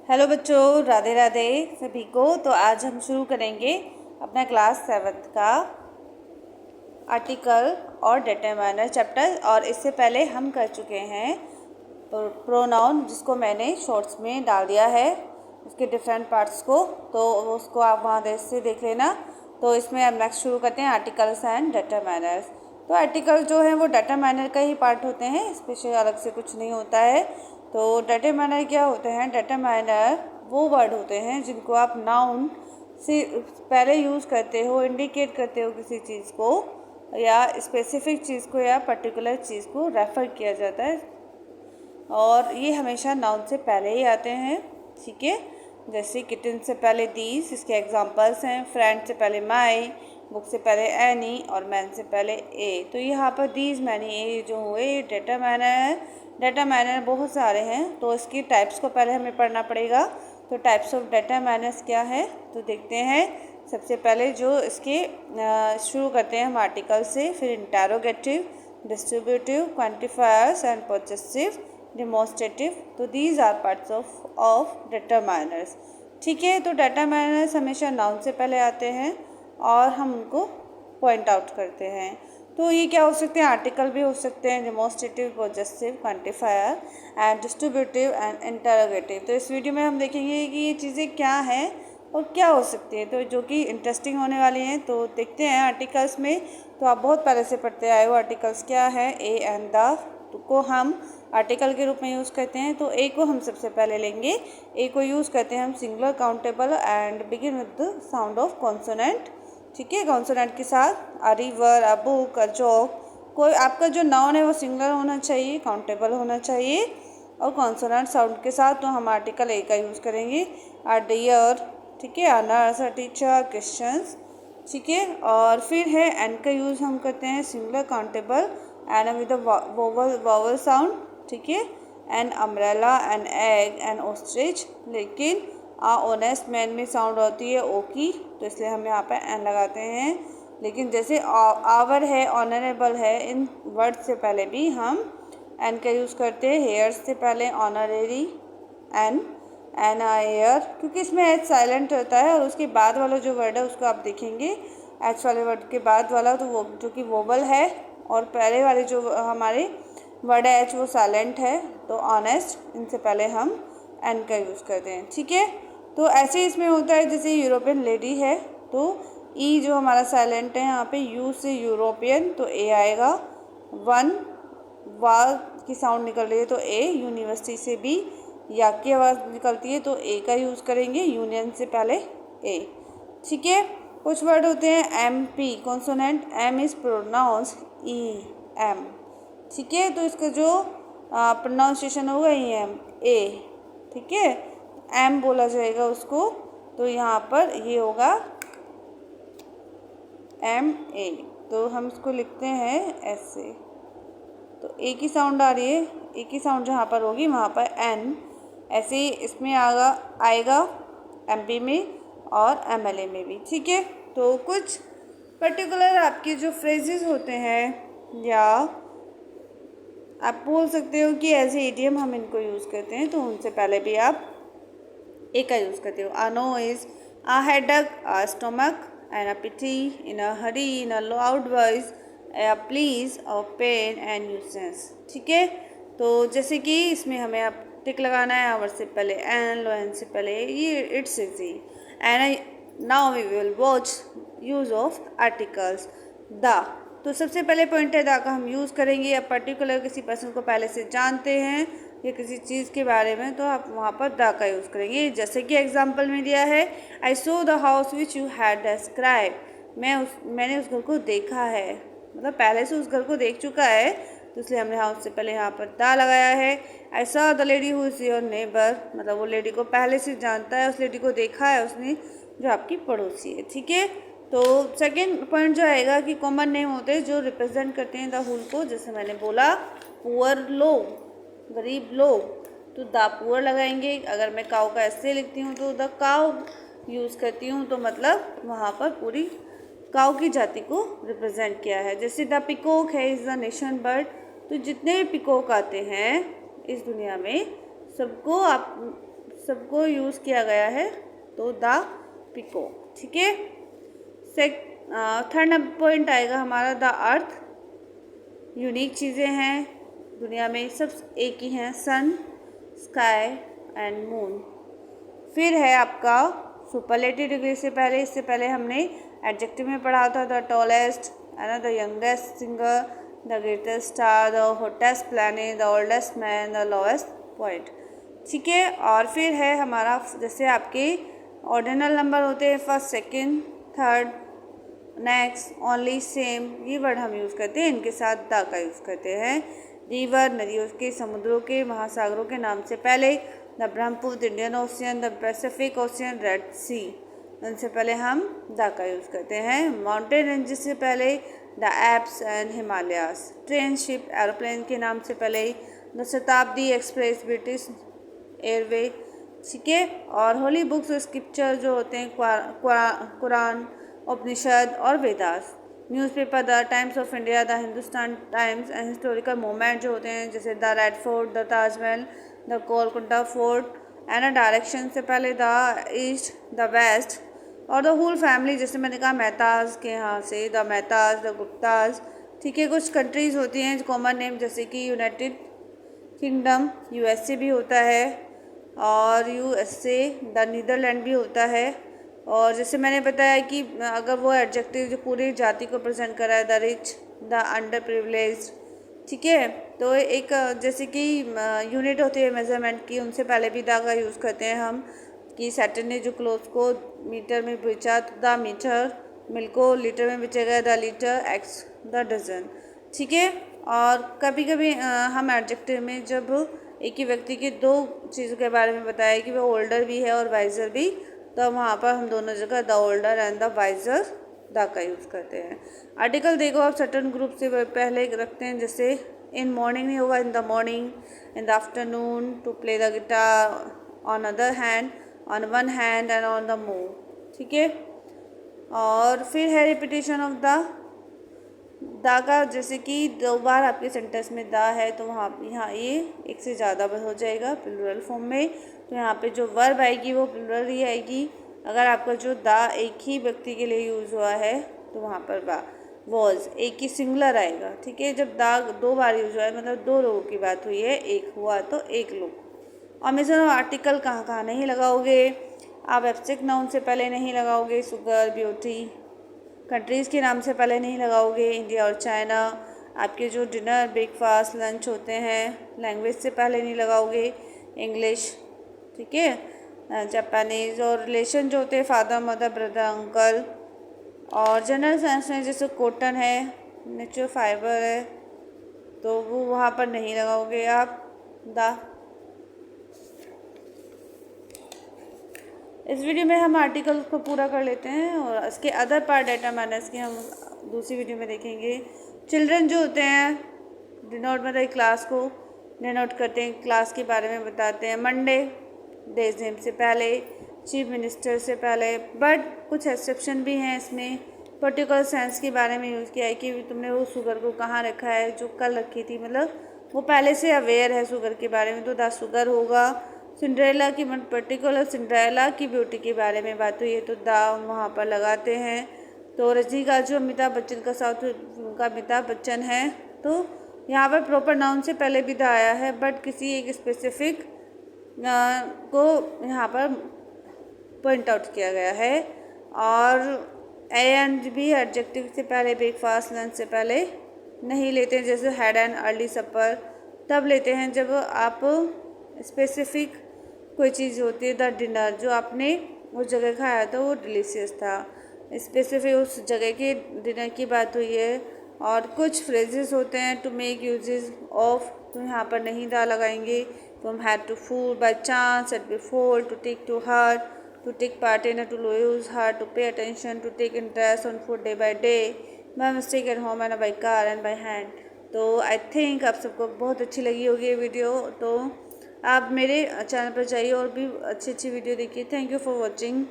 Hello बच्चों, राधे राधे सभी को। तो आज हम शुरू करेंगे अपना क्लास 7th का आर्टिकल और डिटरमाइनर चैप्टर। और इससे पहले हम कर चुके हैं प्रोनाउन, जिसको मैंने शॉर्ट्स में डाल दिया है उसके डिफरेंट पार्ट्स को, तो उसको आप वहाँ से देख लेना। तो इसमें हम नेक्स्ट शुरू करते हैं आर्टिकल्स एंड डिटरमाइनर्स। तो आर्टिकल जो है वो डिटरमाइनर का ही पार्ट होते हैं, स्पेशल अलग से कुछ नहीं होता है। तो डिटरमाइनर क्या होते हैं? डिटरमाइनर वो वर्ड होते हैं जिनको आप नाउन से पहले यूज़ करते हो, इंडिकेट करते हो किसी चीज़ को या स्पेसिफिक चीज़ को या पर्टिकुलर चीज़ को रेफ़र किया जाता है, और ये हमेशा नाउन से पहले ही आते हैं। ठीक है, जैसे किटन से पहले दीज, इसके एग्जांपल्स हैं। फ्रेंड से पहले माई, बुक से पहले एनी और मैन से पहले ए। तो यहाँ पर दीज, मैनी, ए जो हुए ये डिटरमाइनर है। डिटरमाइनर बहुत सारे हैं, तो इसकी टाइप्स को पहले हमें पढ़ना पड़ेगा। तो टाइप्स ऑफ डिटरमाइनर्स क्या है तो देखते हैं। सबसे पहले जो इसके शुरू करते हैं हम आर्टिकल से, फिर interrogative, distributive, quantifiers and possessive, demonstrative. तो these are parts of determiners. ठीक है, तो डिटरमाइनर्स हमेशा नाउन से पहले आते हैं और हम उनको पॉइंट आउट करते हैं। तो ये क्या हो सकते हैं? आर्टिकल भी हो सकते हैं, demonstrative, possessive, quantifier and distributive and interrogative. तो इस वीडियो में हम देखेंगे कि ये चीज़ें क्या हैं और क्या हो सकती है, तो जो कि इंटरेस्टिंग होने वाली हैं। तो देखते हैं आर्टिकल्स में। तो आप बहुत पहले से पढ़ते आए हो आर्टिकल्स क्या है। ए एंड द को हम आर्टिकल के रूप में यूज़ करते हैं। तो ए को हम सबसे पहले लेंगे। ए को यूज़ करते हैं हम singular, countable and begin with the sound of consonant. ठीक है, कॉन्सोनेंट के साथ a river, a book, a jock. कोई आपका जो नाउन है वो सिंगुलर होना चाहिए, काउंटेबल होना चाहिए और कॉन्सोनेंट साउंड के साथ। तो हम आर्टिकल ए का यूज़ करेंगे। अ डियर, ठीक है, a nurse, a teacher, Christians. ठीक है, और फिर है एन का यूज़ हम करते हैं singular, countable and with vowel sound. ठीक है, an umbrella, an egg, N ostrich. लेकिन ऑनेस्ट मैन में साउंड होती है ओ की, तो इसलिए हम यहाँ पर एन लगाते हैं। लेकिन जैसे आवर है, ऑनरेबल है, इन वर्ड से पहले भी हम एन का यूज़ करते हैं। हेयर्स से पहले ऑनरेरी एन हेयर, क्योंकि इसमें एच साइलेंट होता है। और उसके बाद वाला जो वर्ड है उसको आप देखेंगे, एच वाले वर्ड के बाद वाला, तो वो जो कि वोवल है, और पहले वाले जो हमारे वर्ड है एच वो साइलेंट है। तो ऑनेस्ट, इनसे पहले हम एन का यूज़ करते हैं। ठीक है, तो ऐसे इसमें होता है जैसे यूरोपियन लेडी है, तो ई जो हमारा साइलेंट है यहाँ पे, यू से यूरोपियन, तो ए आएगा। वन, वाह की साउंड निकल रही है तो ए। यूनिवर्सिटी से भी या की आवाज़ निकलती है तो ए का यूज़ करेंगे, यूनियन से पहले ए। ठीक है, कुछ वर्ड होते हैं M P consonant, M is pronounce E M. ठीक है, तो इसका जो प्रोनाउंसिएशन होगा ई एम, ए। ठीक है, एम बोला जाएगा उसको, तो यहाँ पर ये होगा एम ए। तो हम इसको लिखते हैं ऐसे। तो ए की साउंड आ रही है, ए की साउंड जहाँ पर होगी वहाँ पर एन। ऐसे ही इसमें आएगा एमपी में और एमएलए में भी। ठीक है, तो कुछ पर्टिकुलर आपके जो फ्रेजेस होते हैं, या आप बोल सकते हो कि एज ए इडियम हम इनको यूज़ करते हैं, तो उनसे पहले भी आप ए का यूज़ करते हो। A noise, a headache, a stomach, and a pity, in a hurry, in a loud voice, please, और पेन एंड न्यूसेंस। ठीक है, तो जैसे कि इसमें हमें आप टिक लगाना है, आवर से पहले एन, लो एन से पहले ये, it's easy. And now we will watch use of articles the. तो सबसे पहले पॉइंट है द का हम यूज़ करेंगे। अब पर्टिकुलर किसी पर्सन को पहले से जानते हैं या किसी चीज़ के बारे में, तो आप वहाँ पर द का यूज़ करेंगे। जैसे कि एग्जांपल में दिया है, I saw the house which you had describe. मैंने उस घर को देखा है, मतलब पहले से उस घर को देख चुका है, तो इसलिए हमने हाउस से पहले यहाँ पर द लगाया है। I saw the lady who is your neighbour, मतलब वो लेडी को पहले से जानता है, उस लेडी को देखा है उसने जो आपकी पड़ोसी है। ठीक है, तो सेकेंड पॉइंट जो आएगा कि कॉमन नेम होते हैं जो रिप्रेजेंट करते हैं द होल को। जैसे मैंने बोला पुअर लोग, गरीब लोग, तो द पुअर लगाएंगे। अगर मैं काऊ का ऐसे लिखती हूँ तो द काऊ यूज़ करती हूँ, तो मतलब वहाँ पर पूरी काऊ की जाति को रिप्रेजेंट किया है। जैसे द पिकॉक है, इज़ द नेशन बर्ड। तो जितने भी पिकॉक आते हैं इस दुनिया में, सबको आप सबको यूज़ किया गया है, तो द पीकॉक। ठीक है। थर्ड पॉइंट आएगा हमारा द अर्थ। यूनिक चीज़ें हैं दुनिया में, सब एक ही हैं, सन, स्काई एंड मून। फिर है आपका सुपरलेटिव डिग्री से पहले, इससे पहले हमने एडजेक्टिव में पढ़ा था the tallest and the youngest singer, the greatest star, the hottest planet, the oldest man, the lowest point. ठीक है। और फिर है हमारा जैसे आपके ऑर्डिनल नंबर होते हैं, first, second, third, next, only, same, ये वर्ड हम यूज़ करते हैं, इनके साथ द का यूज़ करते हैं। रिवर, नदियों के, समुद्रों के, महासागरों के नाम से पहले the Brahmaputra, Indian Ocean, the Pacific Ocean, Red Sea, इनसे पहले हम द का यूज़ करते हैं। माउंटेन रेंजेस से पहले the apps and Himalayas. Train, ship, aeroplane के नाम से पहले द शताब्दी एक्सप्रेस, ब्रिटिश एयरवे। ठीक है। और होली बुक्स और स्क्रिप्चर जो होते हैं कुरान, उपनिषद और Vedas. Newspaper the times of India, the Hindustan times and historical moment जो होते हैं जैसे the red fort, the Taj Mahal, the Golconda fort and a direction से पहले द ईस्ट, द वेस्ट और द होल फैमिली, जैसे मैंने कहा मेहताज के यहाँ से, द मेहताज, द गुप्ताज। ठीक है। कुछ कंट्रीज़ होती हैं कॉमन नेम जैसे कि यूनाइटेड किंगडम, यूएसए भी होता है, और यूएसए, द नीदरलैंड भी होता है। और जैसे मैंने बताया कि अगर वो एडजेक्टिव जो पूरी जाति को प्रेजेंट करा है, the rich, the under privileged. ठीक है। तो एक जैसे कि यूनिट होती है मेजरमेंट की, उनसे पहले भी द का यूज़ करते हैं हम, कि सैटन ने जो क्लोथ को मीटर में बेचा तो द मीटर, मिल्क को लीटर में बेचेगा the litre, eggs the dozen. ठीक है। और कभी कभी हम एडजेक्टिव में जब एक ही व्यक्ति की दो चीज़ों के बारे में बताया कि वो ओल्डर भी है और वाइजर भी, तो वहाँ पर हम दोनों जगह the older and the wiser the का यूज़ करते हैं। आर्टिकल देखो आप सर्टन ग्रुप से पहले रखते हैं, जैसे इन मॉर्निंग नहीं होगा in the morning, in the afternoon, to play the guitar, on other hand, on one hand and on the move. ठीक है। और फिर है रिपीटेशन ऑफ द का, जैसे कि 2 बार आपके सेंटेंस में द है तो वहाँ यहाँ ये एक से ज़्यादा हो जाएगा प्लूरल फॉर्म में, तो यहाँ पे जो वर्ब आएगी वो प्लूरल ही आएगी। अगर आपका जो द एक ही व्यक्ति के लिए यूज़ हुआ है तो वहाँ पर वॉज एक ही सिंगुलर आएगा। ठीक है। जब द 2 बार यूज हुआ है मतलब 2 लोगों की बात हुई है, एक हुआ तो एक लोग। ओमिशन और आर्टिकल कहाँ कहाँ नहीं लगाओगे आप, एब्स्ट्रैक्ट नाउन से पहले नहीं लगाओगे, शुगर, ब्यूटी, कंट्रीज़ के नाम से पहले नहीं लगाओगे, इंडिया और चाइना। आपके जो डिनर, ब्रेकफास्ट, लंच होते हैं लैंग्वेज से पहले नहीं लगाओगे, इंग्लिश। ठीक है। जापानीज़। और रिलेशन जो होते हैं फादर, मदर, ब्रदर, अंकल। और जनरल सेंस में जैसे कॉटन है, नेचुरल फाइबर है, तो वो वहाँ पर नहीं लगाओगे आप द। इस वीडियो में हम आर्टिकल को पूरा कर लेते हैं और इसके अदर पार्ट डेटा मैनर्स की हम दूसरी वीडियो में देखेंगे। चिल्ड्रन जो होते हैं डिनोट मतलब क्लास को डिनोट करते हैं, क्लास के बारे में बताते हैं। मंडे डेज नेम से पहले, चीफ मिनिस्टर से पहले, बट कुछ एक्सेप्शन भी हैं इसमें। पर्टिकुलर सेंस के बारे में यूज़ किया है कि तुमने वो शुगर को कहाँ रखा है, जो कल रखी थी, मतलब वो पहले से अवेयर है शुगर के बारे में, तो द शुगर होगा। सिंड्रेला की पर्टिकुलर सिंड्रेला की ब्यूटी के बारे में बात हुई है तो द वहाँ पर लगाते हैं। तो रजनीकांत जो अमिताभ बच्चन का साउथ का अमिताभ बच्चन है, तो यहाँ पर प्रॉपर नाउन से पहले भी द आया है, बट किसी एक स्पेसिफिक को यहाँ पर पॉइंट आउट किया गया है। और एंड भी एडजेक्टिव से पहले, ब्रेकफास्ट, लंच से पहले नहीं लेते हैं, जैसे हैड एंड अर्ली सपर तब लेते हैं जब आप स्पेसिफिक कोई चीज़ होती है। द डिनर जो आपने उस जगह खाया था वो डिलीशियस था, स्पेसिफिक उस जगह के डिनर की बात हुई है। और कुछ फ्रेजेस होते हैं टू मेक यूजेस ऑफ, तो यहाँ पर नहीं द लगाएंगे। From head to foot, by chance, at before, to take to heart, to take part in, to use heart, to pay attention, to take interest on food day by day, by mistake at home and by car and by hand. तो I think आप सबको बहुत अच्छी लगी होगी ये video, तो आप मेरे चैनल पर जाइए और भी अच्छी अच्छी वीडियो देखिए। Thank you for watching.